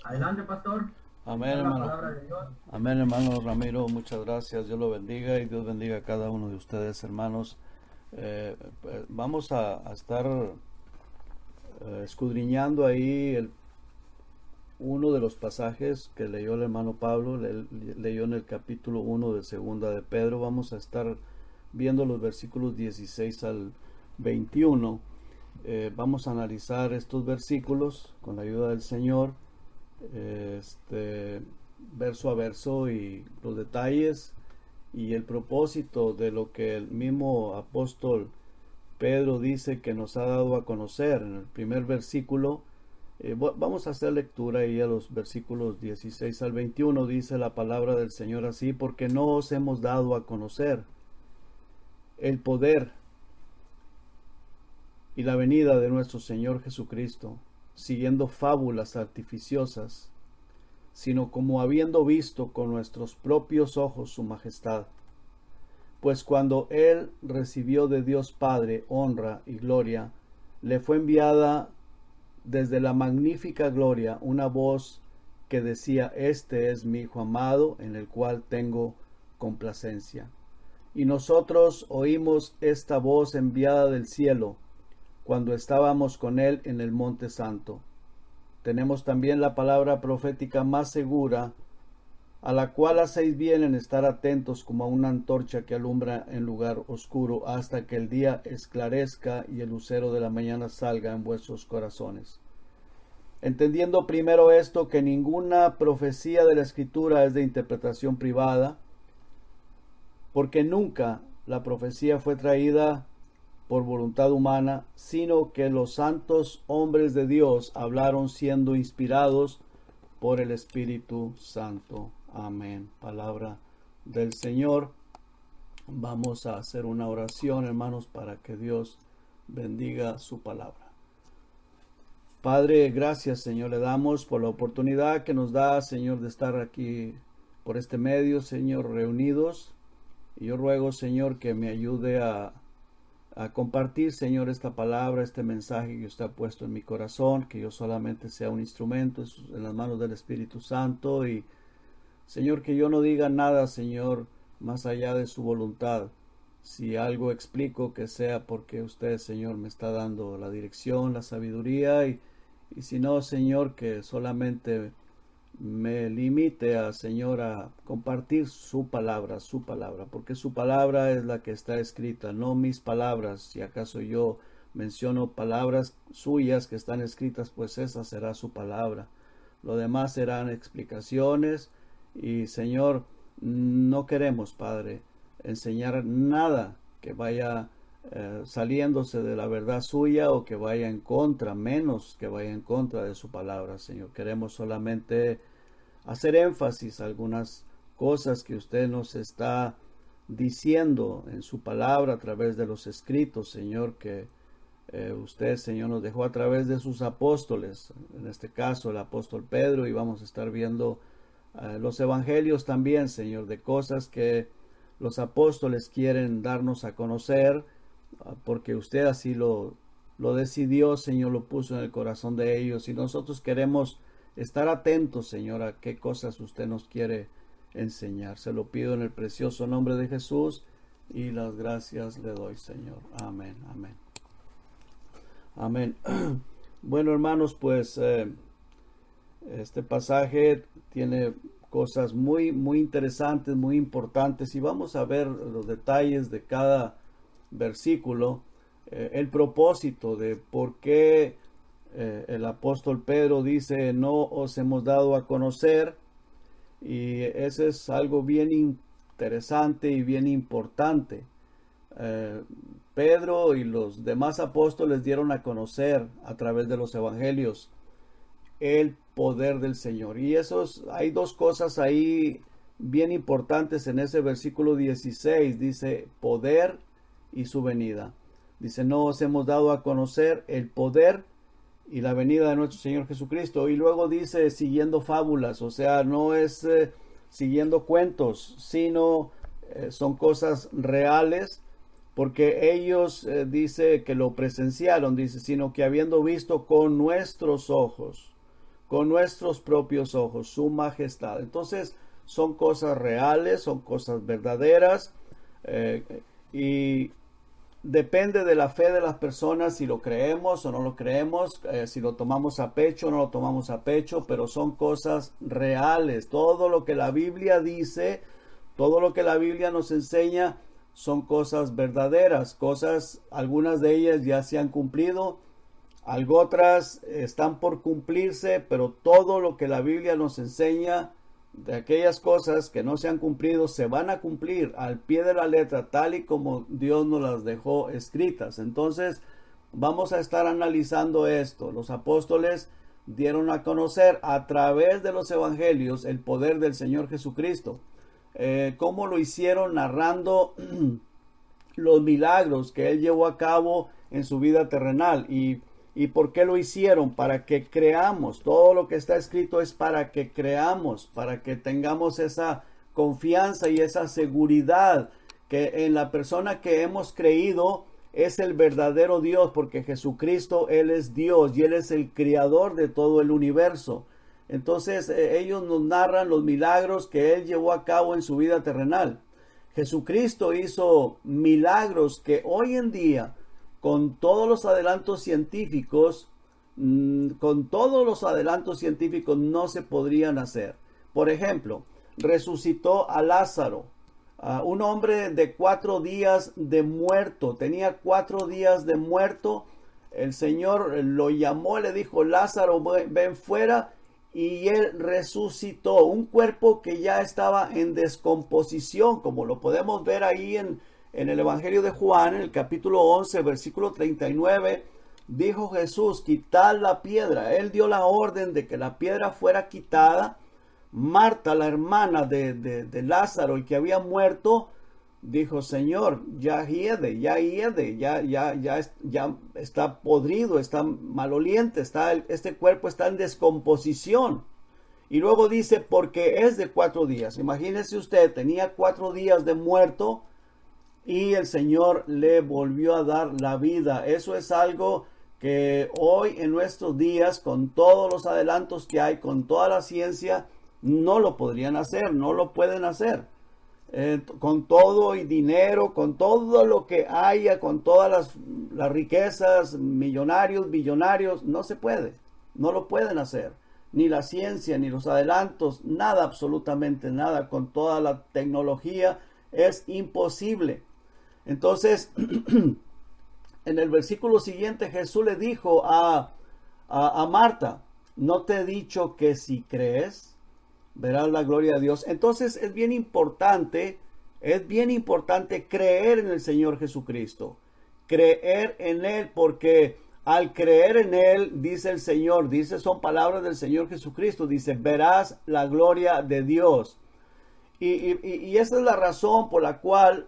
Adelante, pastor. Amén, Está la hermano. palabra de Dios. Amén, hermano Ramiro. Muchas gracias. Dios lo bendiga y Dios bendiga a cada uno de ustedes, hermanos. Vamos a estar escudriñando ahí uno de los pasajes que leyó el hermano Pablo, leyó en el capítulo 1 de Segunda de Pedro. Vamos a estar viendo los versículos 16 al 21. Vamos a analizar estos versículos con la ayuda del Señor, verso a verso, y los detalles y el propósito de lo que el mismo apóstol Pedro dice que nos ha dado a conocer. En el primer versículo, vamos a hacer lectura y a los versículos 16 al 21 dice la palabra del Señor así: porque no os hemos dado a conocer el poder y la venida de nuestro Señor Jesucristo, siguiendo fábulas artificiosas, sino como habiendo visto con nuestros propios ojos su majestad. Pues cuando Él recibió de Dios Padre honra y gloria, le fue enviada desde la magnífica gloria una voz que decía: Este es mi Hijo amado, en el cual tengo complacencia. Y nosotros oímos esta voz enviada del cielo cuando estábamos con Él en el Monte Santo. Tenemos también la palabra profética más segura, a la cual hacéis bien en estar atentos como a una antorcha que alumbra en lugar oscuro hasta que el día esclarezca y el lucero de la mañana salga en vuestros corazones. Entendiendo primero esto, que ninguna profecía de la Escritura es de interpretación privada, porque nunca la profecía fue traída por voluntad humana, sino que los santos hombres de Dios hablaron siendo inspirados por el Espíritu Santo. Amén. Palabra del Señor. Vamos a hacer una oración, hermanos, para que Dios bendiga su palabra. Padre, gracias, Señor, le damos por la oportunidad que nos da, Señor, de estar aquí por este medio, Señor, reunidos. Y yo ruego, Señor, que me ayude a compartir, Señor, esta palabra, este mensaje que usted ha puesto en mi corazón, que yo solamente sea un instrumento en las manos del Espíritu Santo. Y, Señor, que yo no diga nada, Señor, más allá de su voluntad. Si algo explico, que sea porque usted, Señor, me está dando la dirección, la sabiduría, y si no, Señor, que solamente me limite a, Señor, a compartir su palabra, porque su palabra es la que está escrita, no mis palabras. Si acaso yo menciono palabras suyas que están escritas, pues esa será su palabra. Lo demás serán explicaciones. Y, Señor, no queremos, Padre, enseñar nada que vaya saliéndose de la verdad suya, o que vaya en contra, menos que vaya en contra de su palabra, Señor. Queremos solamente hacer énfasis a algunas cosas que usted nos está diciendo en su palabra a través de los escritos, Señor, que usted, Señor, nos dejó a través de sus apóstoles, en este caso el apóstol Pedro, y vamos a estar viendo los evangelios también, Señor, de cosas que los apóstoles quieren darnos a conocer, porque usted así lo decidió, Señor, lo puso en el corazón de ellos, y nosotros queremos estar atentos, Señor, a qué cosas usted nos quiere enseñar. Se lo pido en el precioso nombre de Jesús, y las gracias le doy, Señor. Amén, amén. Amén. Bueno, hermanos, pues este pasaje tiene cosas muy, muy interesantes, muy importantes, y vamos a ver los detalles de cada versículo, el propósito de por qué el apóstol Pedro dice: no os hemos dado a conocer. Y eso es algo bien interesante y bien importante. Pedro y los demás apóstoles dieron a conocer a través de los evangelios el poder del Señor. Y hay dos cosas ahí bien importantes en ese versículo 16. Dice poder y su venida. Dice: no os hemos dado a conocer el poder y la venida de nuestro Señor Jesucristo. Y luego dice siguiendo fábulas, o sea, no es siguiendo cuentos, sino son cosas reales, porque ellos dice que lo presenciaron, dice, sino que habiendo visto con nuestros ojos, con nuestros propios ojos su majestad. Entonces son cosas reales, son cosas verdaderas, y depende de la fe de las personas si lo creemos o no lo creemos, si lo tomamos a pecho o no lo tomamos a pecho, pero son cosas reales. Todo lo que la Biblia dice, todo lo que la Biblia nos enseña son cosas verdaderas, cosas, algunas de ellas ya se han cumplido, algo otras están por cumplirse, pero todo lo que la Biblia nos enseña, de aquellas cosas que no se han cumplido, se van a cumplir al pie de la letra, tal y como Dios nos las dejó escritas. Entonces, vamos a estar analizando esto. Los apóstoles dieron a conocer a través de los evangelios el poder del Señor Jesucristo. Cómo lo hicieron narrando los milagros que Él llevó a cabo en su vida terrenal. ¿Y por qué lo hicieron? Para que creamos. Todo lo que está escrito es para que creamos, para que tengamos esa confianza y esa seguridad que en la persona que hemos creído es el verdadero Dios, porque Jesucristo, Él es Dios y Él es el creador de todo el universo. Entonces ellos nos narran los milagros que Él llevó a cabo en su vida terrenal. Jesucristo hizo milagros que hoy en día, con todos los adelantos científicos, no se podrían hacer. Por ejemplo, resucitó a Lázaro, un hombre de 4 días de muerto. Tenía 4 días de muerto. El Señor lo llamó, le dijo: Lázaro, ven fuera. Y él resucitó un cuerpo que ya estaba en descomposición, como lo podemos ver ahí en el Evangelio de Juan, en el capítulo 11, versículo 39, dijo Jesús: quitad la piedra. Él dio la orden de que la piedra fuera quitada. Marta, la hermana de Lázaro, el que había muerto, dijo: Señor, ya hiede, ya está podrido, está maloliente, este cuerpo está en descomposición. Y luego dice: porque es de 4 días. Imagínese usted, tenía 4 días de muerto, y el Señor le volvió a dar la vida. Eso es algo que hoy en nuestros días, con todos los adelantos que hay, con toda la ciencia, no lo podrían hacer, no lo pueden hacer. Con todo y dinero, con todo lo que haya, con todas las riquezas, millonarios, billonarios, no se puede, no lo pueden hacer. Ni la ciencia, ni los adelantos, nada, absolutamente nada. Con toda la tecnología es imposible. Entonces, en el versículo siguiente, Jesús le dijo a Marta: ¿no te he dicho que si crees, verás la gloria de Dios? Entonces es bien importante creer en el Señor Jesucristo, creer en Él, porque al creer en Él, dice el Señor, son palabras del Señor Jesucristo, dice: verás la gloria de Dios. Y esa es la razón por la cual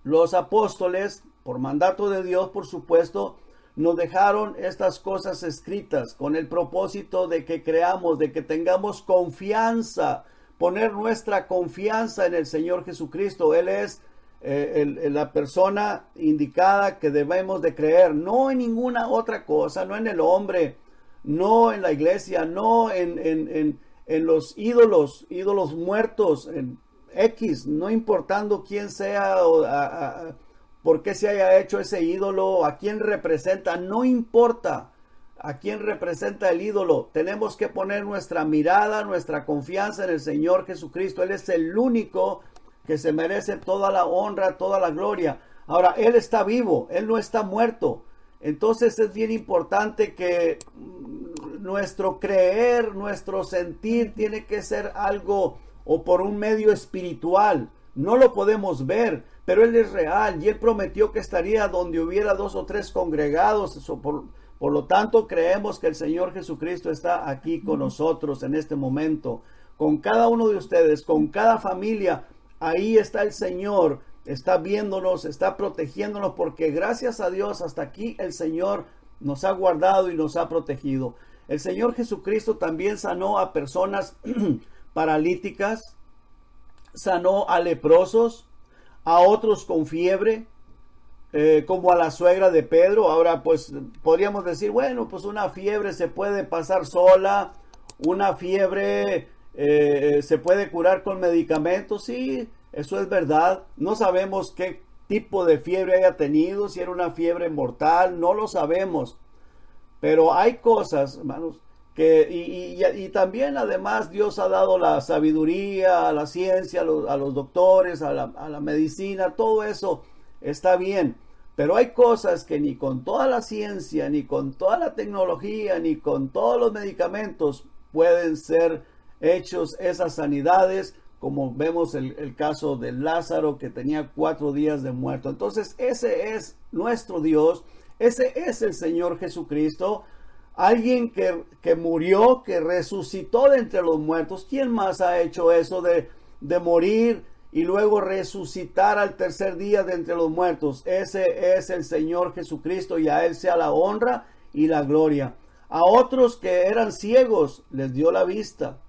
los apóstoles, por mandato de Dios, por supuesto, nos dejaron estas cosas escritas con el propósito de que creamos, de que tengamos confianza, poner nuestra confianza en el Señor Jesucristo. Él es la persona indicada que debemos de creer, no en ninguna otra cosa, no en el hombre, no en la iglesia, no en los ídolos muertos, en X, no importando quién sea o por qué se haya hecho ese ídolo, a quién representa, no importa a quién representa el ídolo. Tenemos que poner nuestra mirada, nuestra confianza en el Señor Jesucristo. Él es el único que se merece toda la honra, toda la gloria. Ahora, Él está vivo, Él no está muerto. Entonces es bien importante que nuestro creer, nuestro sentir tiene que ser algo o por un medio espiritual. No lo podemos ver, pero Él es real y Él prometió que estaría donde hubiera 2 o 3 congregados. Por lo tanto, creemos que el Señor Jesucristo está aquí con nosotros en este momento, con cada uno de ustedes, con cada familia. Ahí está el Señor, está viéndonos, está protegiéndonos, porque gracias a Dios hasta aquí el Señor nos ha guardado y nos ha protegido. El Señor Jesucristo también sanó a personas paralíticas, sanó a leprosos, a otros con fiebre. como a la suegra de Pedro. Ahora pues podríamos decir, bueno, pues una fiebre se puede pasar sola, una fiebre se puede curar con medicamentos. Sí, eso es verdad. No sabemos qué tipo de fiebre haya tenido, si era una fiebre mortal, no lo sabemos. Pero hay cosas, hermanos, y también además Dios ha dado la sabiduría, a la ciencia, a los doctores, a la medicina, todo eso está bien. Pero hay cosas que ni con toda la ciencia, ni con toda la tecnología, ni con todos los medicamentos pueden ser hechos esas sanidades, como vemos el caso de Lázaro, que tenía 4 días de muerto. Entonces ese es nuestro Dios. Ese es el Señor Jesucristo, alguien que murió, que resucitó de entre los muertos. ¿Quién más ha hecho eso de morir y luego resucitar al tercer día de entre los muertos? Ese es el Señor Jesucristo, y a Él sea la honra y la gloria. A otros que eran ciegos les dio la vista.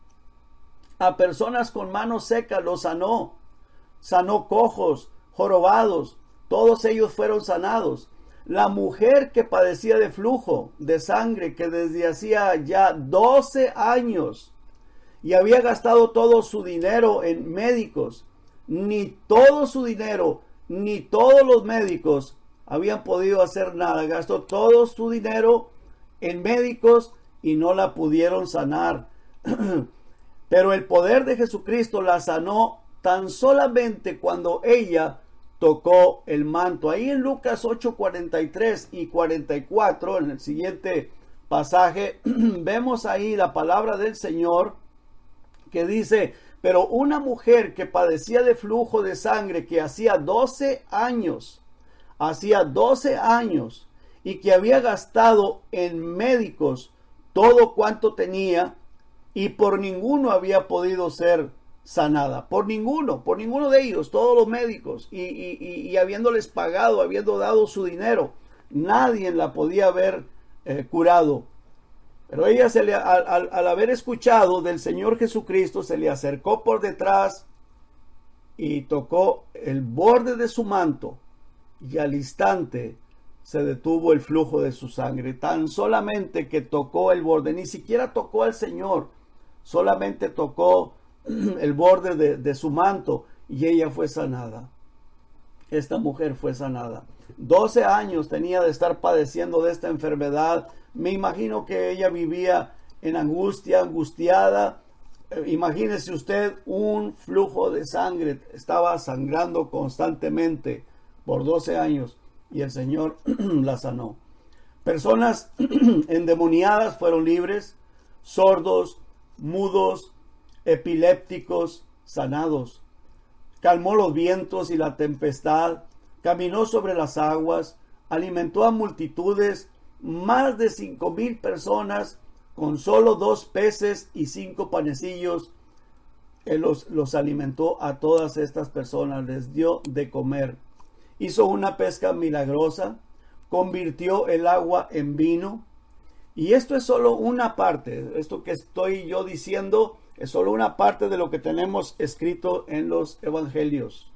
A personas con manos secas los sanó. Sanó cojos, jorobados, todos ellos fueron sanados. La mujer que padecía de flujo de sangre, que desde hacía ya 12 años y había gastado todo su dinero en médicos, ni todo su dinero, ni todos los médicos habían podido hacer nada. Gastó todo su dinero en médicos y no la pudieron sanar. Pero el poder de Jesucristo la sanó tan solamente cuando ella tocó el manto. Ahí en Lucas 8:43 y 44, en el siguiente pasaje, vemos ahí la palabra del Señor que dice: pero una mujer que padecía de flujo de sangre, que hacía 12 años, y que había gastado en médicos todo cuanto tenía, y por ninguno había podido ser sanada, por ninguno de ellos, todos los médicos, y habiéndoles pagado, habiendo dado su dinero, nadie la podía haber curado. Pero ella al haber escuchado del Señor Jesucristo, se le acercó por detrás y tocó el borde de su manto, y al instante se detuvo el flujo de su sangre. Tan solamente que tocó el borde, ni siquiera tocó al Señor, solamente tocó el borde de su manto, y ella fue sanada. Esta mujer fue sanada. 12 años tenía de estar padeciendo de esta enfermedad. Me imagino que ella vivía en angustia, angustiada. Imagínese usted un flujo de sangre. Estaba sangrando constantemente por 12 años, y el Señor la sanó. Personas endemoniadas fueron libres. Sordos, mudos, epilépticos, sanados. Calmó los vientos y la tempestad, caminó sobre las aguas, alimentó a multitudes, más de 5,000 personas con solo 2 peces y 5 panecillos. Él los alimentó a todas estas personas, les dio de comer. Hizo una pesca milagrosa, convirtió el agua en vino. Y esto es solo una parte. Esto que estoy yo diciendo es solo una parte de lo que tenemos escrito en los evangelios.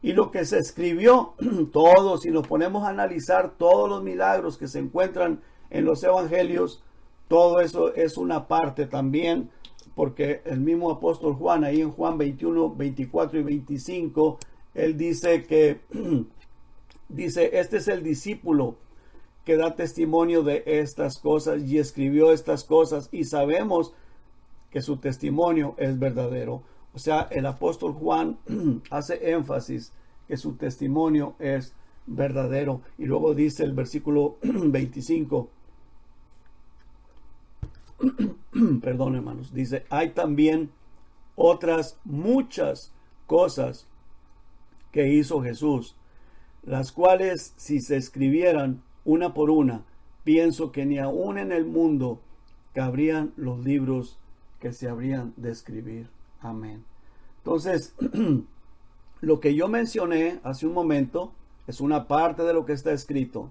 Y lo que se escribió, todo, si nos ponemos a analizar todos los milagros que se encuentran en los evangelios, todo eso es una parte también, porque el mismo apóstol Juan, ahí en Juan 21, 24 y 25, él dice que, este es el discípulo que da testimonio de estas cosas y escribió estas cosas, y sabemos que su testimonio es verdadero. O sea, el apóstol Juan hace énfasis que su testimonio es verdadero. Y luego dice el versículo 25, perdón, hermanos, dice: hay también otras muchas cosas que hizo Jesús, las cuales, si se escribieran una por una, pienso que ni aún en el mundo cabrían los libros que se habrían de escribir. Amén. Entonces, lo que yo mencioné hace un momento es una parte de lo que está escrito.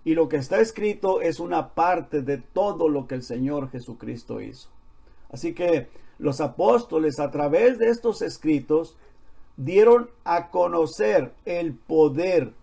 Y lo que está escrito es una parte de todo lo que el Señor Jesucristo hizo. Así que los apóstoles, a través de estos escritos, dieron a conocer el poder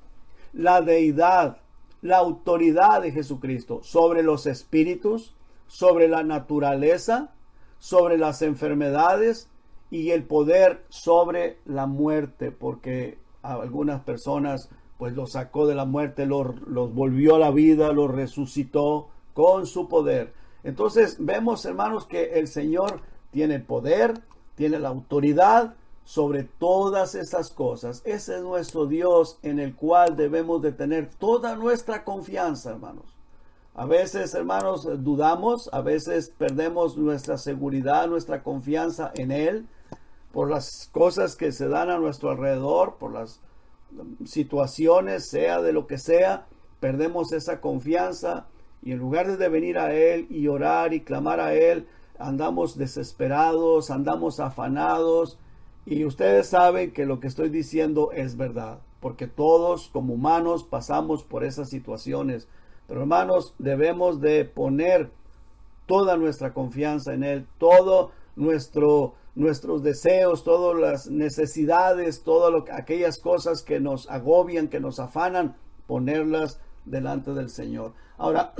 la deidad, la autoridad de Jesucristo sobre los espíritus, sobre la naturaleza, sobre las enfermedades y el poder sobre la muerte, porque a algunas personas pues los sacó de la muerte, los volvió a la vida, los resucitó con su poder. Entonces vemos, hermanos, que el Señor tiene el poder, tiene la autoridad sobre todas esas cosas. Ese es nuestro Dios en el cual debemos de tener toda nuestra confianza, hermanos. A veces, hermanos, dudamos, a veces perdemos nuestra seguridad, nuestra confianza en Él por las cosas que se dan a nuestro alrededor, por las situaciones, sea de lo que sea, perdemos esa confianza y en lugar de venir a Él y orar y clamar a Él, andamos desesperados, andamos afanados. Y ustedes saben que lo que estoy diciendo es verdad, porque todos como humanos pasamos por esas situaciones. Pero hermanos, debemos de poner toda nuestra confianza en Él, todo nuestros deseos, todas las necesidades, aquellas cosas que nos agobian, que nos afanan, ponerlas delante del Señor. Ahora,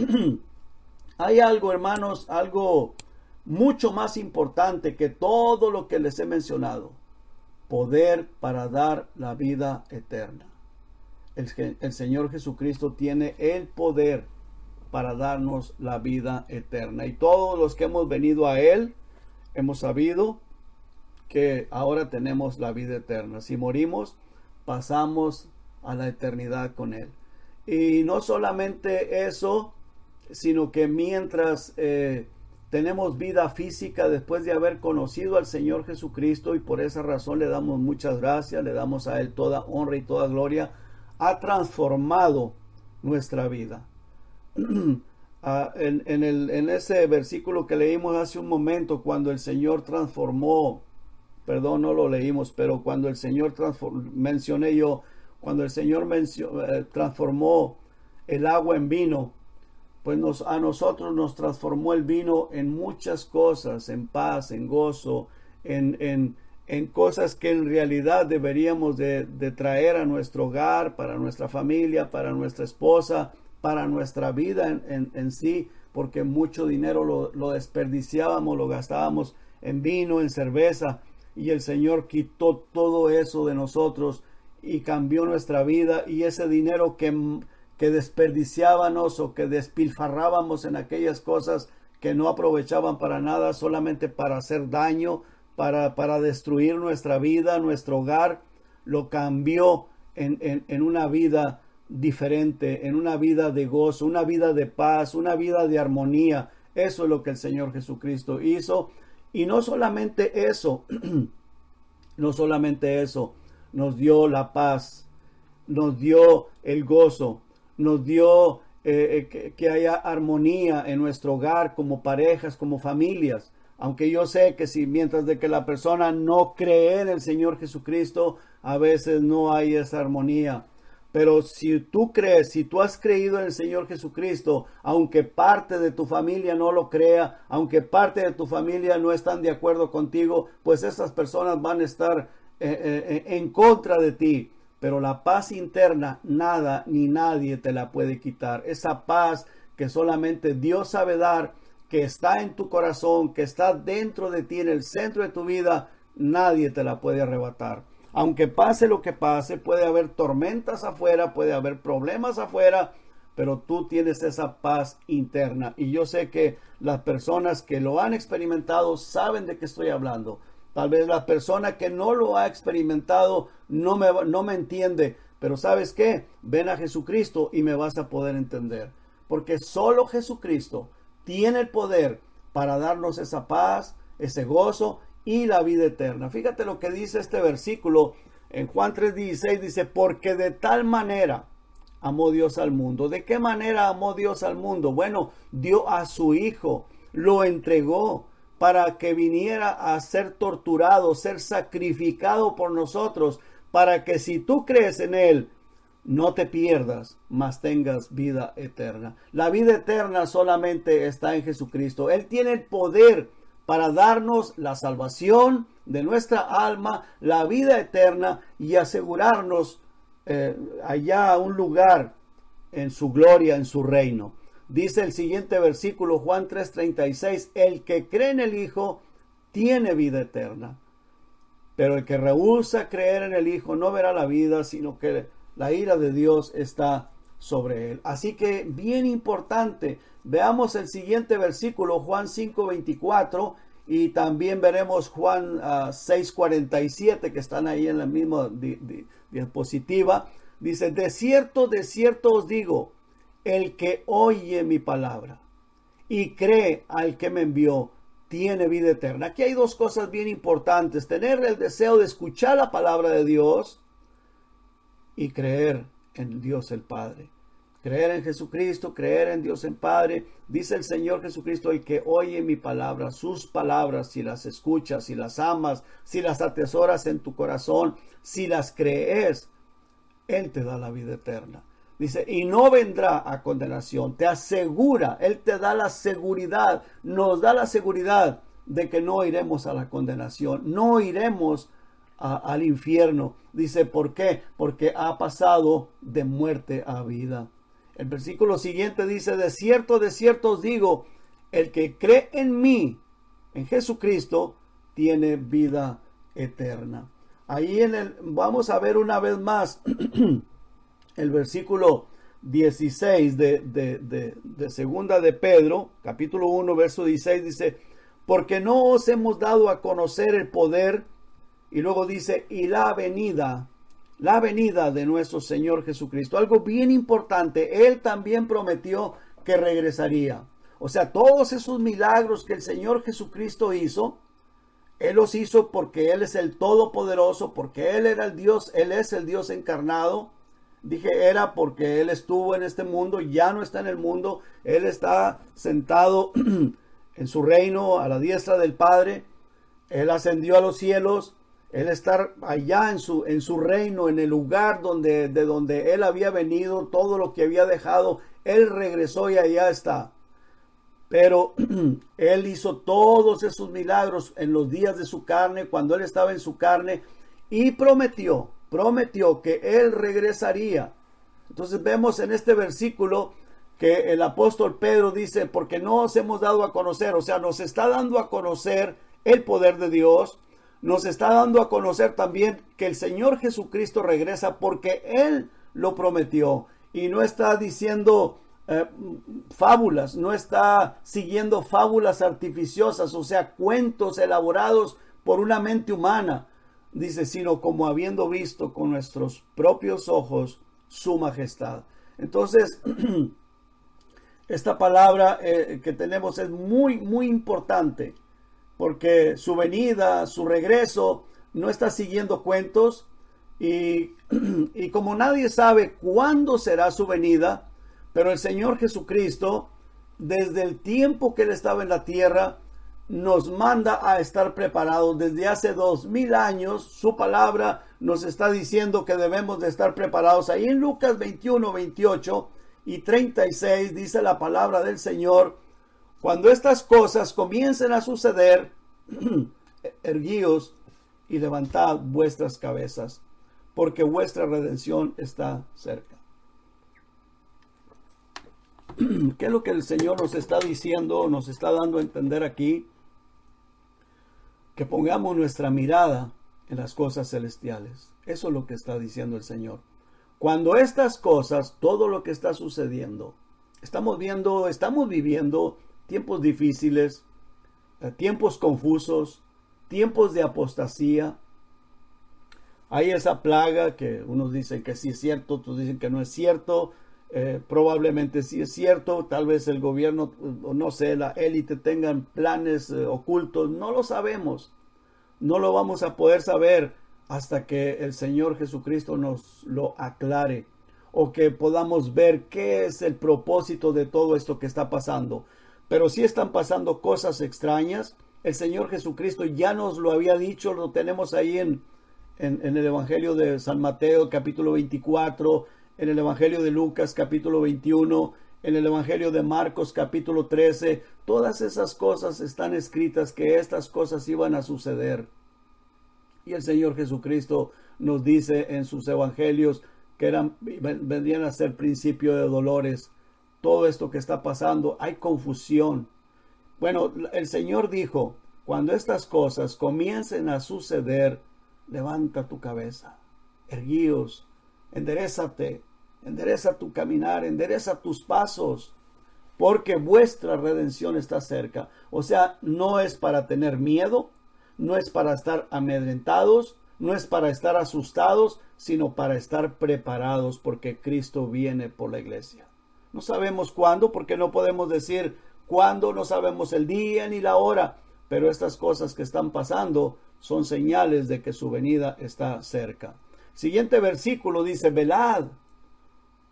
hay algo, hermanos, algo mucho más importante que todo lo que les he mencionado. Poder para dar la vida eterna. El Señor Jesucristo tiene el poder para darnos la vida eterna. Y todos los que hemos venido a Él, hemos sabido que ahora tenemos la vida eterna. Si morimos, pasamos a la eternidad con Él. Y no solamente eso, sino que mientras tenemos vida física después de haber conocido al Señor Jesucristo, y por esa razón le damos muchas gracias, le damos a Él toda honra y toda gloria, ha transformado nuestra vida. En ese versículo que leímos hace un momento, cuando el Señor transformó, perdón, no lo leímos, pero cuando el Señor cuando el Señor transformó el agua en vino, pues a nosotros nos transformó el vino en muchas cosas, en paz, en gozo, en cosas que en realidad deberíamos de traer a nuestro hogar, para nuestra familia, para nuestra esposa, para nuestra vida en sí, porque mucho dinero lo desperdiciábamos, lo gastábamos en vino, en cerveza, y el Señor quitó todo eso de nosotros y cambió nuestra vida, y ese dinero que desperdiciábamos o que despilfarrábamos en aquellas cosas que no aprovechaban para nada, solamente para hacer daño, para destruir nuestra vida, nuestro hogar, lo cambió en una vida diferente, en una vida de gozo, una vida de paz, una vida de armonía. Eso es lo que el Señor Jesucristo hizo. Y no solamente eso, nos dio la paz, nos dio el gozo, nos dio que haya armonía en nuestro hogar, como parejas, como familias. Aunque yo sé que si mientras de que la persona no cree en el Señor Jesucristo, a veces no hay esa armonía. Pero si tú crees, si tú has creído en el Señor Jesucristo, aunque parte de tu familia no lo crea, aunque parte de tu familia no están de acuerdo contigo, pues esas personas van a estar en contra de ti. Pero la paz interna, nada ni nadie te la puede quitar. Esa paz que solamente Dios sabe dar, que está en tu corazón, que está dentro de ti, en el centro de tu vida, nadie te la puede arrebatar. Aunque pase lo que pase, puede haber tormentas afuera, puede haber problemas afuera, pero tú tienes esa paz interna. Y yo sé que las personas que lo han experimentado saben de qué estoy hablando. Tal vez la persona que no lo ha experimentado no me entiende, pero ¿sabes qué? Ven a Jesucristo y me vas a poder entender. Porque solo Jesucristo tiene el poder para darnos esa paz, ese gozo y la vida eterna. Fíjate lo que dice este versículo en Juan 3:16, dice, porque de tal manera amó Dios al mundo. ¿De qué manera amó Dios al mundo? Bueno, dio a su Hijo, lo entregó para que viniera a ser torturado, ser sacrificado por nosotros, para que si tú crees en Él, no te pierdas, mas tengas vida eterna. La vida eterna solamente está en Jesucristo. Él tiene el poder para darnos la salvación de nuestra alma, la vida eterna y asegurarnos allá un lugar en su gloria, en su reino. Dice el siguiente versículo, Juan 3:36, el que cree en el Hijo tiene vida eterna, pero el que rehúsa creer en el Hijo no verá la vida, sino que la ira de Dios está sobre él. Así que bien importante, veamos el siguiente versículo, Juan 5:24, y también veremos Juan 6:47, que están ahí en la misma diapositiva. Dice, de cierto os digo, el que oye mi palabra y cree al que me envió, tiene vida eterna. Aquí hay dos cosas bien importantes: tener el deseo de escuchar la palabra de Dios y creer en Dios el Padre. Creer en Jesucristo, creer en Dios el Padre. Dice el Señor Jesucristo, el que oye mi palabra, sus palabras, si las escuchas, si las amas, si las atesoras en tu corazón, si las crees, Él te da la vida eterna. Dice, y no vendrá a condenación. Te asegura, Él te da la seguridad, nos da la seguridad de que no iremos a la condenación, no iremos al infierno. Dice, ¿por qué? Porque ha pasado de muerte a vida. El versículo siguiente dice, de cierto os digo, el que cree en mí, en Jesucristo, tiene vida eterna. Ahí vamos a ver una vez más el versículo 16 de segunda de Pedro, capítulo 1, verso 16, dice, porque no os hemos dado a conocer el poder, y luego dice, y la venida de nuestro Señor Jesucristo. Algo bien importante, Él también prometió que regresaría. O sea, todos esos milagros que el Señor Jesucristo hizo, Él los hizo porque Él es el Todopoderoso, porque Él era el Dios, Él es el Dios encarnado. Dije era porque Él estuvo en este mundo, ya no está en el mundo, Él está sentado en su reino a la diestra del Padre, Él ascendió a los cielos, Él está allá en su reino, en el lugar de donde Él había venido, todo lo que había dejado, Él regresó y allá está. Pero Él hizo todos esos milagros en los días de su carne, cuando Él estaba en su carne, y prometió que Él regresaría. Entonces vemos en este versículo que el apóstol Pedro dice, porque no os hemos dado a conocer, o sea, nos está dando a conocer el poder de Dios, nos está dando a conocer también que el Señor Jesucristo regresa porque Él lo prometió, y no está diciendo fábulas, no está siguiendo fábulas artificiosas, o sea, cuentos elaborados por una mente humana. Dice, sino como habiendo visto con nuestros propios ojos su majestad. Entonces, esta palabra que tenemos es muy, muy importante, porque su venida, su regreso, no está siguiendo cuentos, y como nadie sabe cuándo será su venida, pero el Señor Jesucristo, desde el tiempo que Él estaba en la tierra, nos manda a estar preparados. Desde hace 2000 años, su palabra nos está diciendo que debemos de estar preparados. Ahí en Lucas 21, 28 y 36 dice la palabra del Señor, cuando estas cosas comiencen a suceder, erguíos y levantad vuestras cabezas, porque vuestra redención está cerca. ¿Qué es lo que el Señor nos está diciendo, nos está dando a entender aquí? Que pongamos nuestra mirada en las cosas celestiales. Eso es lo que está diciendo el Señor. Cuando estas cosas, todo lo que está sucediendo, estamos viviendo tiempos difíciles, tiempos confusos, tiempos de apostasía. Hay esa plaga que unos dicen que sí es cierto, otros dicen que no es cierto. Probablemente sí es cierto, tal vez el gobierno, no sé, la élite tengan planes ocultos, no lo sabemos, no lo vamos a poder saber hasta que el Señor Jesucristo nos lo aclare, o que podamos ver qué es el propósito de todo esto que está pasando. Pero sí están pasando cosas extrañas. El Señor Jesucristo ya nos lo había dicho, lo tenemos ahí en el Evangelio de San Mateo capítulo 24, en el Evangelio de Lucas capítulo 21, en el Evangelio de Marcos capítulo 13, todas esas cosas están escritas, que estas cosas iban a suceder. Y el Señor Jesucristo nos dice en sus evangelios que vendrían a ser principio de dolores. Todo esto que está pasando, hay confusión. Bueno, el Señor dijo, cuando estas cosas comiencen a suceder, levanta tu cabeza, erguíos, enderézate, endereza tu caminar, endereza tus pasos, porque vuestra redención está cerca. O sea, no es para tener miedo, no es para estar amedrentados, no es para estar asustados, sino para estar preparados, porque Cristo viene por la iglesia. No sabemos cuándo, porque no podemos decir cuándo, no sabemos el día ni la hora, pero estas cosas que están pasando son señales de que su venida está cerca. Siguiente versículo dice, velad,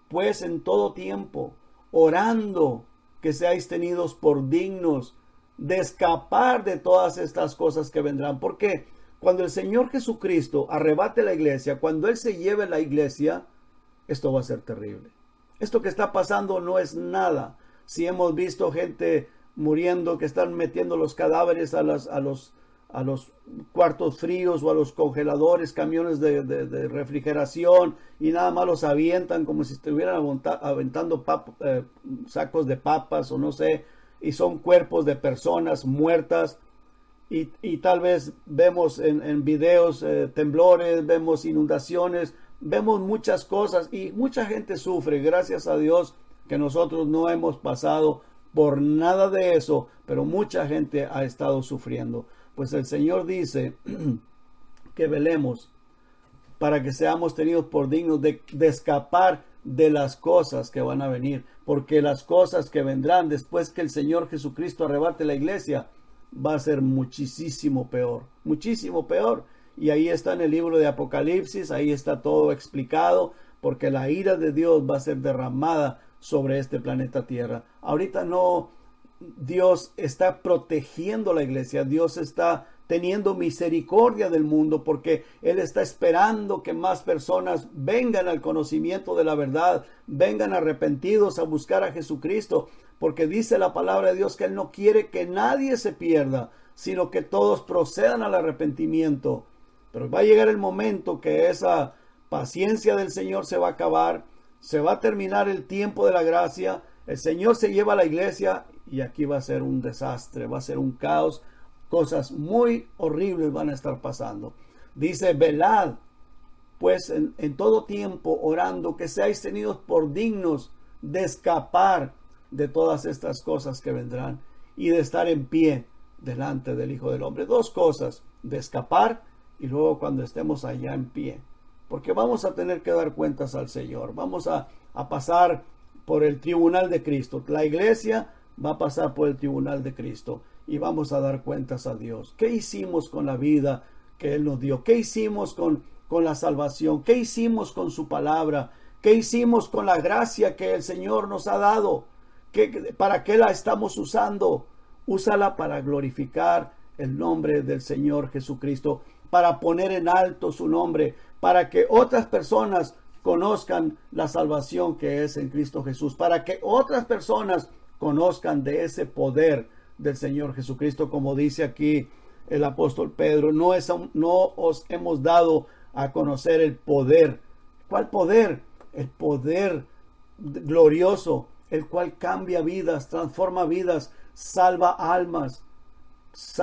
pues en todo tiempo, orando, que seáis tenidos por dignos de escapar de todas estas cosas que vendrán. Porque cuando el Señor Jesucristo arrebate la iglesia, cuando Él se lleve la iglesia, esto va a ser terrible. Esto que está pasando no es nada. Si hemos visto gente muriendo, que están metiendo los cadáveres a los cuartos fríos o a los congeladores, camiones de refrigeración, y nada más los avientan como si estuvieran aventando sacos de papas o no sé, y son cuerpos de personas muertas. Y tal vez vemos en videos temblores, vemos inundaciones, vemos muchas cosas y mucha gente sufre. Gracias a Dios que nosotros no hemos pasado por nada de eso, pero mucha gente ha estado sufriendo. Pues el Señor dice que velemos para que seamos tenidos por dignos de escapar de las cosas que van a venir, porque las cosas que vendrán después que el Señor Jesucristo arrebate la iglesia va a ser muchísimo peor, muchísimo peor. Y ahí está en el libro de Apocalipsis, ahí está todo explicado, porque la ira de Dios va a ser derramada sobre este planeta Tierra. Ahorita no, Dios está protegiendo la iglesia, Dios está teniendo misericordia del mundo, porque Él está esperando que más personas vengan al conocimiento de la verdad, vengan arrepentidos a buscar a Jesucristo, porque dice la palabra de Dios que Él no quiere que nadie se pierda, sino que todos procedan al arrepentimiento. Pero va a llegar el momento que esa paciencia del Señor se va a acabar, se va a terminar el tiempo de la gracia, el Señor se lleva a la iglesia y aquí va a ser un desastre, va a ser un caos, cosas muy horribles van a estar pasando. Dice, velad, pues en todo tiempo orando, que seáis tenidos por dignos de escapar de todas estas cosas que vendrán y de estar en pie delante del Hijo del Hombre. Dos cosas, de escapar y luego cuando estemos allá en pie, porque vamos a tener que dar cuentas al Señor, vamos a pasar por el tribunal de Cristo. La iglesia va a pasar por el tribunal de Cristo y vamos a dar cuentas a Dios. ¿Qué hicimos con la vida que Él nos dio? ¿Qué hicimos con la salvación? ¿Qué hicimos con su palabra? ¿Qué hicimos con la gracia que el Señor nos ha dado? ¿Para qué la estamos usando? Úsala para glorificar el nombre del Señor Jesucristo, para poner en alto su nombre, para que otras personas conozcan la salvación que es en Cristo Jesús, para que otras personas conozcan de ese poder del Señor Jesucristo, como dice aquí el apóstol Pedro, no os hemos dado a conocer el poder. ¿Cuál poder? El poder glorioso, el cual cambia vidas, transforma vidas, salva almas.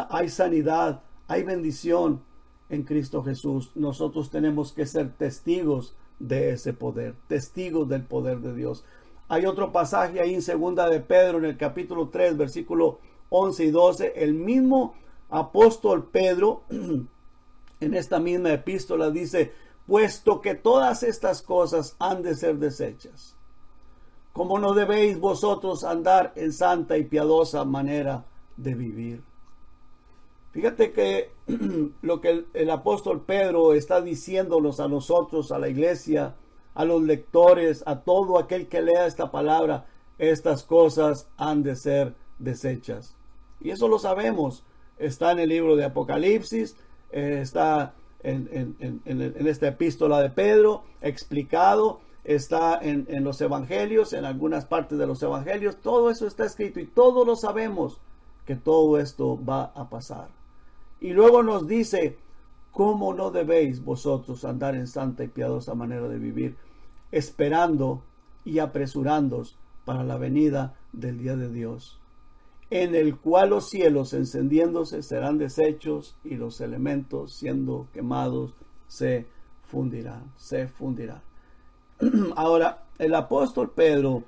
Hay sanidad, hay bendición en Cristo Jesús. Nosotros tenemos que ser testigos de ese poder, testigos del poder de Dios. Hay otro pasaje ahí en segunda de Pedro, en el capítulo 3, versículo 11 y 12. El mismo apóstol Pedro, en esta misma epístola, dice, puesto que todas estas cosas han de ser deshechas, ¿cómo no debéis vosotros andar en santa y piadosa manera de vivir? Fíjate que lo que el apóstol Pedro está diciéndonos a nosotros, a la iglesia, a los lectores, a todo aquel que lea esta palabra, estas cosas han de ser deshechas. Y eso lo sabemos. Está en el libro de Apocalipsis, está en esta epístola de Pedro explicado, está en los evangelios, en algunas partes de los evangelios. Todo eso está escrito y todos lo sabemos que todo esto va a pasar. Y luego nos dice, ¿cómo no debéis vosotros andar en santa y piadosa manera de vivir? esperando y apresurándoos para la venida del día de Dios, en el cual los cielos encendiéndose serán deshechos y los elementos siendo quemados se fundirán. Ahora, el apóstol Pedro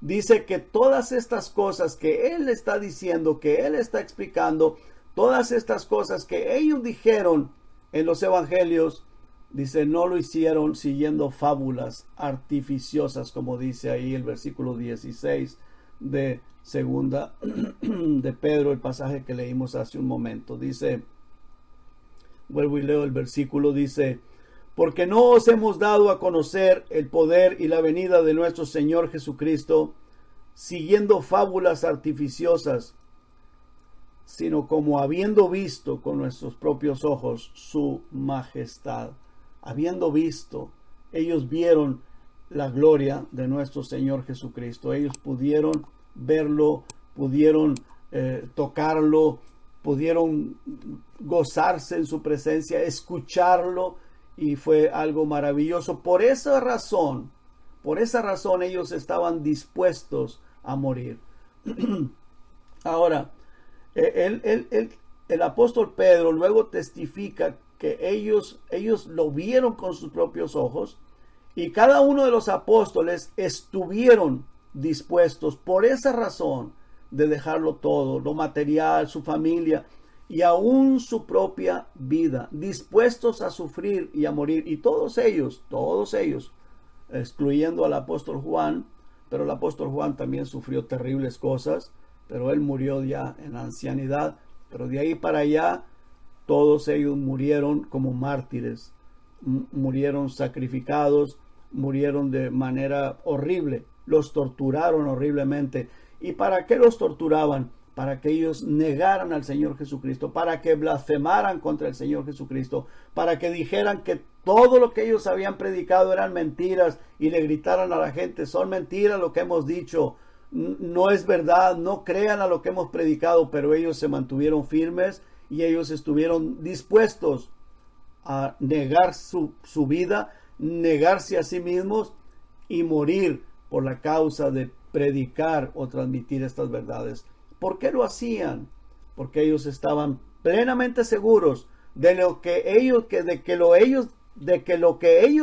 dice que todas estas cosas que él está diciendo, que él está explicando, todas estas cosas que ellos dijeron en los evangelios, dice, no lo hicieron siguiendo fábulas artificiosas, como dice ahí el versículo 16 de segunda de Pedro, el pasaje que leímos hace un momento. Dice, vuelvo y leo el versículo, dice, porque no os hemos dado a conocer el poder y la venida de nuestro Señor Jesucristo, siguiendo fábulas artificiosas, sino como habiendo visto con nuestros propios ojos su majestad. Habiendo visto, ellos vieron la gloria de nuestro Señor Jesucristo. Ellos pudieron verlo, pudieron tocarlo, pudieron gozarse en su presencia, escucharlo, y fue algo maravilloso. Por esa razón ellos estaban dispuestos a morir. Ahora, el apóstol Pedro luego testifica que ellos lo vieron con sus propios ojos, y cada uno de los apóstoles estuvieron dispuestos por esa razón de dejarlo todo, lo material, su familia y aún su propia vida, dispuestos a sufrir y a morir. Y todos ellos, excluyendo al apóstol Juan, pero el apóstol Juan también sufrió terribles cosas, pero él murió ya en la ancianidad. Pero de ahí para allá, todos ellos murieron como mártires, murieron sacrificados, murieron de manera horrible, los torturaron horriblemente. ¿Y para qué los torturaban? Para que ellos negaran al Señor Jesucristo, para que blasfemaran contra el Señor Jesucristo, para que dijeran que todo lo que ellos habían predicado eran mentiras, y le gritaran a la gente, son mentiras lo que hemos dicho, no es verdad, no crean a lo que hemos predicado. Pero ellos se mantuvieron firmes y ellos estuvieron dispuestos a negar su vida, negarse a sí mismos y morir por la causa de predicar o transmitir estas verdades. ¿Por qué lo hacían? Porque ellos estaban plenamente seguros de lo que ellos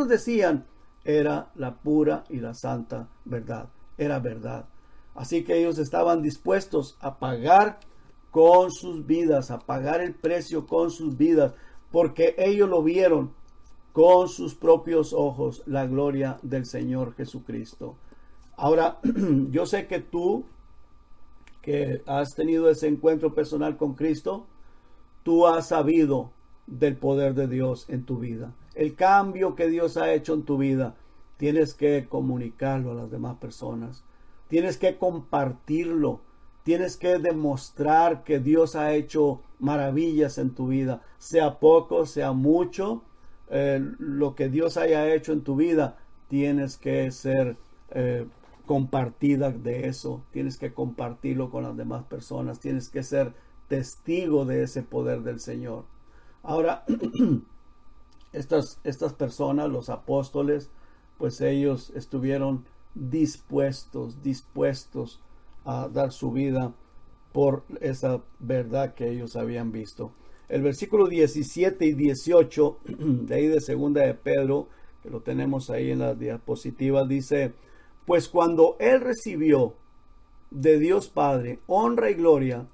decían era la pura y la santa verdad, era verdad. Así que ellos estaban dispuestos a pagar con sus vidas, a pagar el precio con sus vidas, porque ellos lo vieron con sus propios ojos, la gloria del Señor Jesucristo. Ahora, yo sé que tú, que has tenido ese encuentro personal con Cristo, tú has sabido del poder de Dios en tu vida. El cambio que Dios ha hecho en tu vida, tienes que comunicarlo a las demás personas. Tienes que compartirlo. Tienes que demostrar que Dios ha hecho maravillas en tu vida. Sea poco, sea mucho, lo que Dios haya hecho en tu vida, tienes que ser compartida de eso. Tienes que compartirlo con las demás personas. Tienes que ser testigo de ese poder del Señor. Ahora, estas personas, los apóstoles, pues ellos estuvieron dispuestos a dar su vida por esa verdad que ellos habían visto. El versículo 17 y 18 de ahí de segunda de Pedro, que lo tenemos ahí en la diapositiva, dice: pues cuando él recibió de Dios Padre honra y gloria,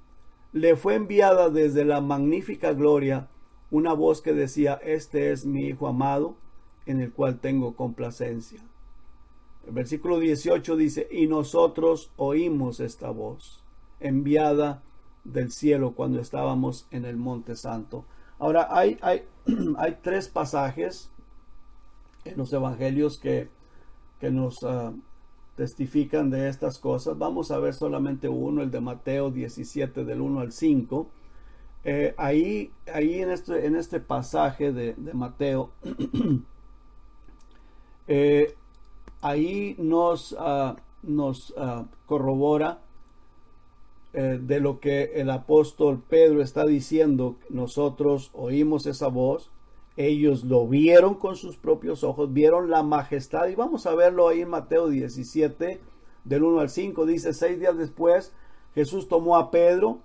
le fue enviada desde la magnífica gloria una voz que decía: este es mi Hijo amado, en el cual tengo complacencia. El versículo 18 dice: y nosotros oímos esta voz enviada del cielo cuando estábamos en el Monte Santo. Ahora hay tres pasajes en los evangelios que nos testifican de estas cosas. Vamos a ver solamente uno, el de Mateo 17 del 1 al 5. Ahí en este pasaje de Mateo, ahí nos corrobora de lo que el apóstol Pedro está diciendo. Nosotros oímos esa voz Ellos lo vieron con sus propios ojos, vieron la majestad. Y vamos a verlo ahí en Mateo 17, del 1 al 5. Dice, 6 días después, Jesús tomó a Pedro,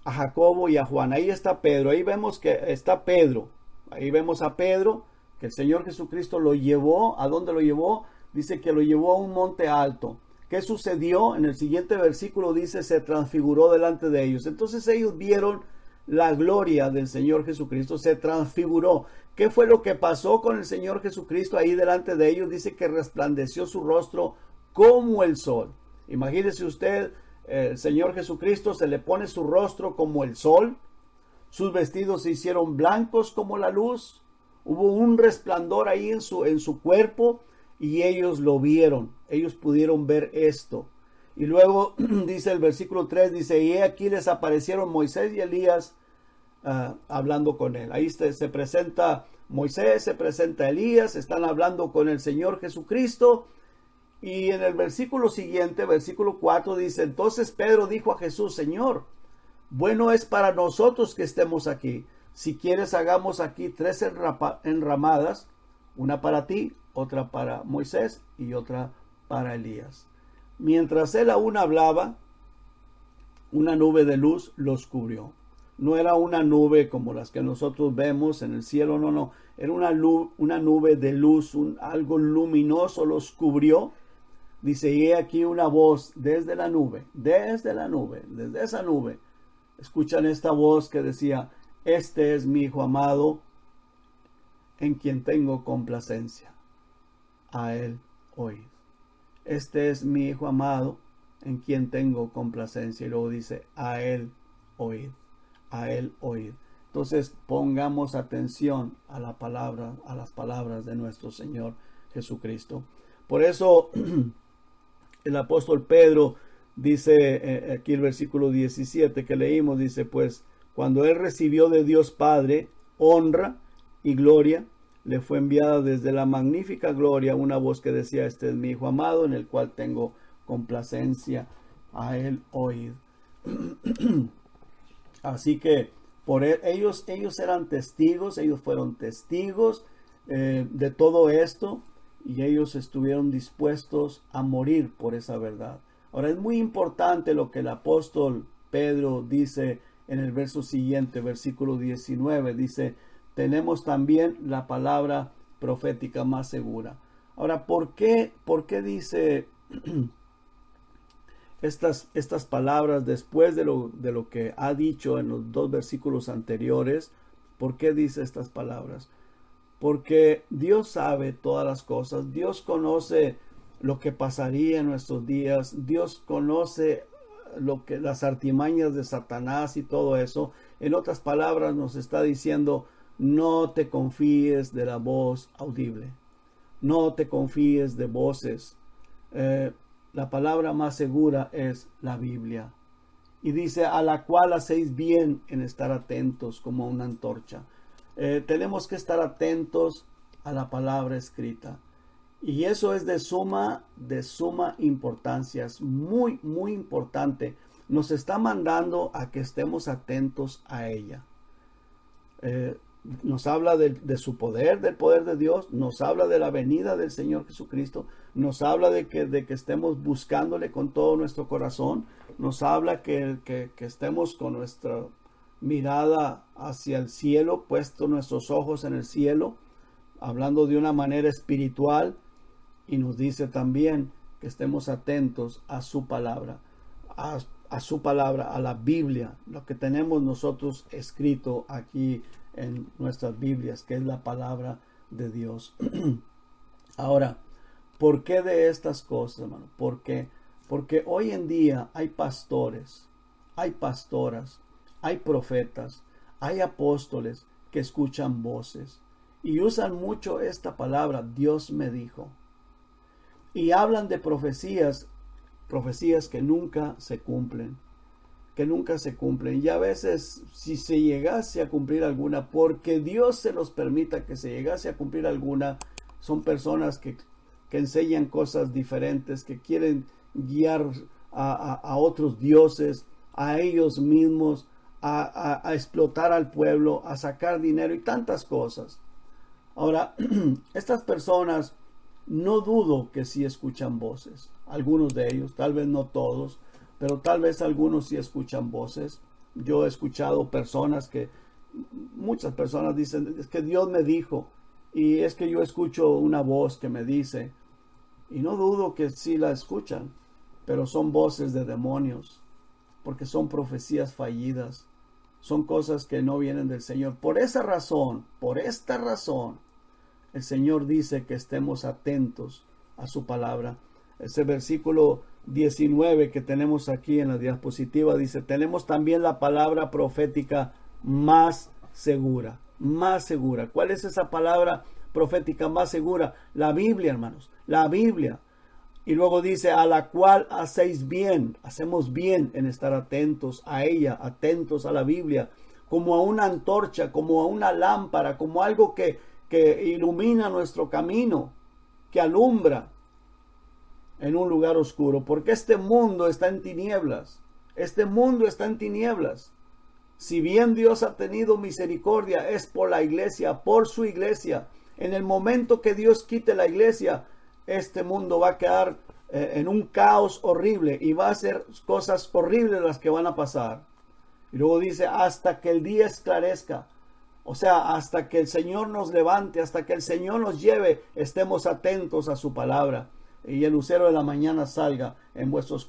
a Jacobo y a Juan. Ahí está Pedro. Ahí vemos que está Pedro. Ahí vemos a Pedro, que el Señor Jesucristo lo llevó. ¿A dónde lo llevó? Dice que lo llevó a un monte alto. ¿Qué sucedió? En el siguiente versículo dice, se transfiguró delante de ellos. Entonces ellos vieron la gloria del Señor Jesucristo, se transfiguró. ¿Qué fue lo que pasó con el Señor Jesucristo ahí delante de ellos? Dice que resplandeció su rostro como el sol. Imagínese usted, el Señor Jesucristo se le pone su rostro como el sol. Sus vestidos se hicieron blancos como la luz. Hubo un resplandor ahí en su cuerpo y ellos lo vieron. Ellos pudieron ver esto. Y luego dice el versículo 3, dice, y aquí les aparecieron Moisés y Elías hablando con él. Ahí se presenta Moisés, se presenta Elías, están hablando con el Señor Jesucristo. Y en el versículo siguiente, versículo 4, dice, entonces Pedro dijo a Jesús, Señor, bueno es para nosotros que estemos aquí. Si quieres, hagamos aquí 3 enramadas, una para ti, otra para Moisés y otra para Elías. Mientras él aún hablaba, una nube de luz los cubrió. No era una nube como las que nosotros vemos en el cielo, no. Era una nube de luz, algo luminoso los cubrió. Dice, y he aquí una voz desde esa nube. Escuchan esta voz que decía, este es mi Hijo amado, en quien tengo complacencia. A él oíd. Este es mi Hijo amado, en quien tengo complacencia. Y luego dice, a él oíd. A él oíd. Entonces pongamos atención a la palabra, a las palabras de nuestro Señor Jesucristo. Por eso el apóstol Pedro dice aquí el versículo 17 que leímos, dice, pues cuando él recibió de Dios Padre honra y gloria, le fue enviada desde la magnífica gloria una voz que decía, este es mi Hijo amado, en el cual tengo complacencia, a él oíd. Así que ellos eran testigos, ellos fueron testigos de todo esto, y ellos estuvieron dispuestos a morir por esa verdad. Ahora es muy importante lo que el apóstol Pedro dice en el verso siguiente, versículo 19, dice, tenemos también la palabra profética más segura. Ahora, ¿por qué dice estas palabras después de lo que ha dicho en los 2 versículos anteriores? ¿Por qué dice estas palabras? Porque Dios sabe todas las cosas. Dios conoce lo que pasaría en nuestros días. Dios conoce las artimañas de Satanás y todo eso. En otras palabras, nos está diciendo, no te confíes de la voz audible. No te confíes de voces. La palabra más segura es la Biblia. Y dice, a la cual hacéis bien en estar atentos como una antorcha. Tenemos que estar atentos a la palabra escrita. Y eso es de suma importancia. Es muy, muy importante. Nos está mandando a que estemos atentos a ella. Nos habla de su poder, del poder de Dios. Nos habla de la venida del Señor Jesucristo. Nos habla de que estemos buscándole con todo nuestro corazón. Nos habla que estemos con nuestra mirada hacia el cielo, puesto nuestros ojos en el cielo, hablando de una manera espiritual. Y nos dice también que estemos atentos a su palabra, a su palabra, a la Biblia, lo que tenemos nosotros escrito aquí en nuestras Biblias, que es la palabra de Dios. Ahora, ¿por qué de estas cosas, hermano? ¿Por qué? Porque hoy en día hay pastores, hay pastoras, hay profetas, hay apóstoles que escuchan voces y usan mucho esta palabra, Dios me dijo. Y hablan de profecías que nunca se cumplen, Y a veces, si se llegase a cumplir alguna, porque Dios se los permita que se llegase a cumplir alguna, son personas que enseñan cosas diferentes, que quieren guiar a otros dioses, a ellos mismos, a explotar al pueblo, a sacar dinero y tantas cosas. Ahora, estas personas no dudo que sí escuchan voces. Algunos de ellos, tal vez no todos, pero tal vez algunos sí escuchan voces. Yo he escuchado muchas personas dicen, es que Dios me dijo, y es que yo escucho una voz que me dice, y no dudo que sí la escuchan, pero son voces de demonios, porque son profecías fallidas, son cosas que no vienen del Señor. Por esta razón, el Señor dice que estemos atentos a su palabra. Ese versículo 19 que tenemos aquí en la diapositiva dice, tenemos también la palabra profética más segura, más segura. ¿Cuál es esa palabra profética más segura? La Biblia, hermanos, la Biblia. Y luego dice, a la cual hacemos bien en estar atentos a ella, atentos a la Biblia, como a una antorcha, como a una lámpara, como algo que ilumina nuestro camino, que alumbra en un lugar oscuro, porque este mundo está en tinieblas, Si bien Dios ha tenido misericordia, es por la iglesia, por su iglesia. En el momento que Dios quite la iglesia, este mundo va a quedar en un caos horrible y va a ser cosas horribles las que van a pasar. Y luego dice, hasta que el día esclarezca. O sea, hasta que el Señor nos levante, hasta que el Señor nos lleve, estemos atentos a su palabra. Y el lucero de la mañana salga en vuestros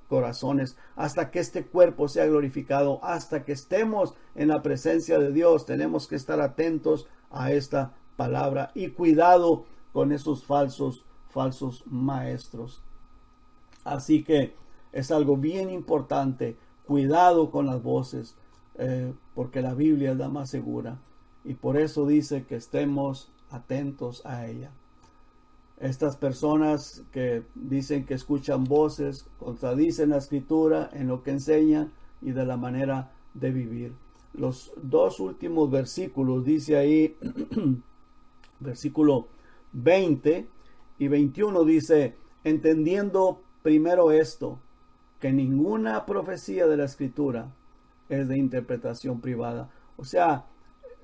corazones, hasta que este cuerpo sea glorificado, hasta que estemos en la presencia de Dios. Tenemos que estar atentos a esta palabra y cuidado con esos falsos maestros. Así que es algo bien importante, cuidado con las voces, porque la Biblia es la más segura y por eso dice que estemos atentos a ella. Estas personas que dicen que escuchan voces contradicen la escritura en lo que enseñan y de la manera de vivir. Los dos últimos versículos dice ahí, versículo 20 y 21 dice, entendiendo primero esto, que ninguna profecía de la escritura es de interpretación privada. O sea,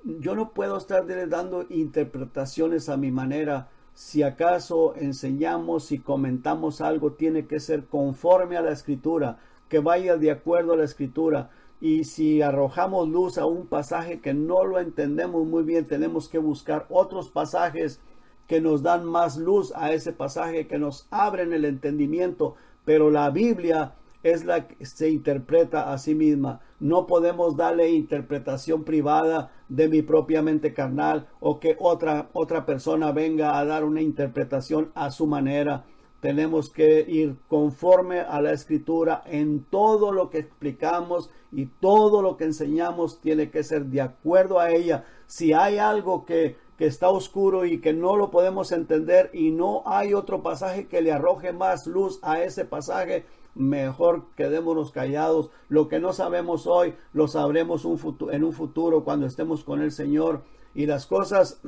yo no puedo estar dando interpretaciones a mi manera. Si acaso enseñamos y comentamos algo, tiene que ser conforme a la escritura, que vaya de acuerdo a la escritura. Y si arrojamos luz a un pasaje que no lo entendemos muy bien, tenemos que buscar otros pasajes que nos dan más luz a ese pasaje, que nos abren el entendimiento. Pero la Biblia es la que se interpreta a sí misma. No podemos darle interpretación privada de mi propia mente carnal o que otra persona venga a dar una interpretación a su manera. Tenemos que ir conforme a la escritura en todo lo que explicamos y todo lo que enseñamos tiene que ser de acuerdo a ella. Si hay algo que está oscuro y que no lo podemos entender y no hay otro pasaje que le arroje más luz a ese pasaje, mejor quedémonos callados. Lo que no sabemos hoy, lo sabremos en un futuro cuando estemos con el Señor. Y las cosas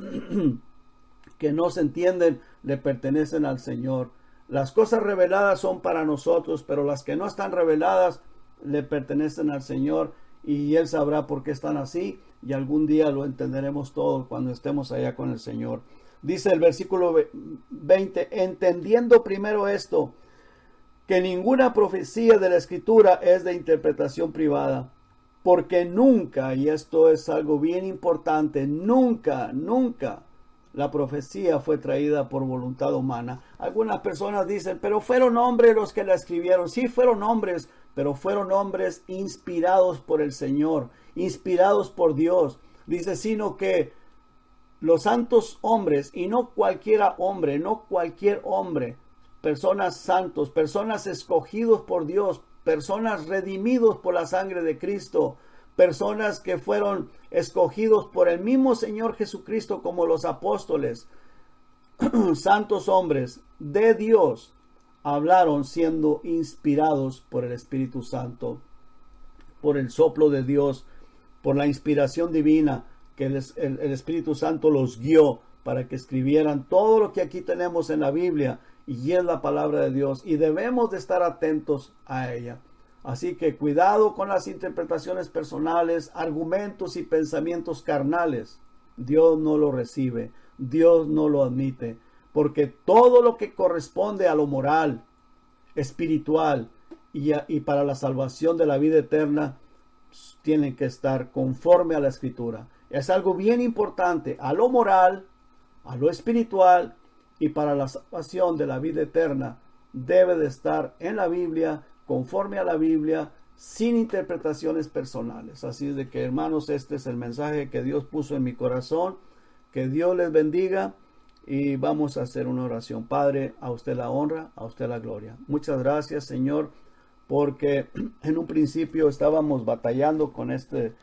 que no se entienden le pertenecen al Señor. Las cosas reveladas son para nosotros, pero las que no están reveladas le pertenecen al Señor. Y Él sabrá por qué están así. Y algún día lo entenderemos todo cuando estemos allá con el Señor. Dice el versículo 20, entendiendo primero esto, que ninguna profecía de la escritura es de interpretación privada, porque nunca, y esto es algo bien importante, nunca la profecía fue traída por voluntad humana. Algunas personas dicen, pero fueron hombres los que la escribieron. Sí, fueron hombres, pero fueron hombres inspirados por el Señor, inspirados por Dios. Dice, sino que los santos hombres, y no cualquier hombre, personas santos, personas escogidos por Dios, personas redimidos por la sangre de Cristo, personas que fueron escogidos por el mismo Señor Jesucristo como los apóstoles, santos hombres de Dios, hablaron siendo inspirados por el Espíritu Santo, por el soplo de Dios, por la inspiración divina, que el Espíritu Santo los guió para que escribieran todo lo que aquí tenemos en la Biblia, y es la palabra de Dios, y debemos de estar atentos a ella. Así que cuidado con las interpretaciones personales, argumentos y pensamientos carnales. Dios no lo recibe, Dios no lo admite, porque todo lo que corresponde a lo moral, espiritual y para la salvación de la vida eterna, tienen que estar conforme a la Escritura. Es algo bien importante, a lo moral, a lo espiritual y para la salvación de la vida eterna, debe de estar en la Biblia, conforme a la Biblia, sin interpretaciones personales. Así es de que, hermanos, este es el mensaje que Dios puso en mi corazón. Que Dios les bendiga y vamos a hacer una oración. Padre, a usted la honra, a usted la gloria. Muchas gracias, Señor, porque en un principio estábamos batallando con este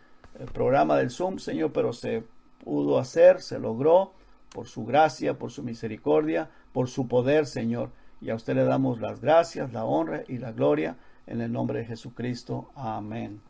programa del Zoom, Señor, pero se pudo hacer, se logró por su gracia, por su misericordia, por su poder, Señor. Y a usted le damos las gracias, la honra y la gloria en el nombre de Jesucristo. Amén.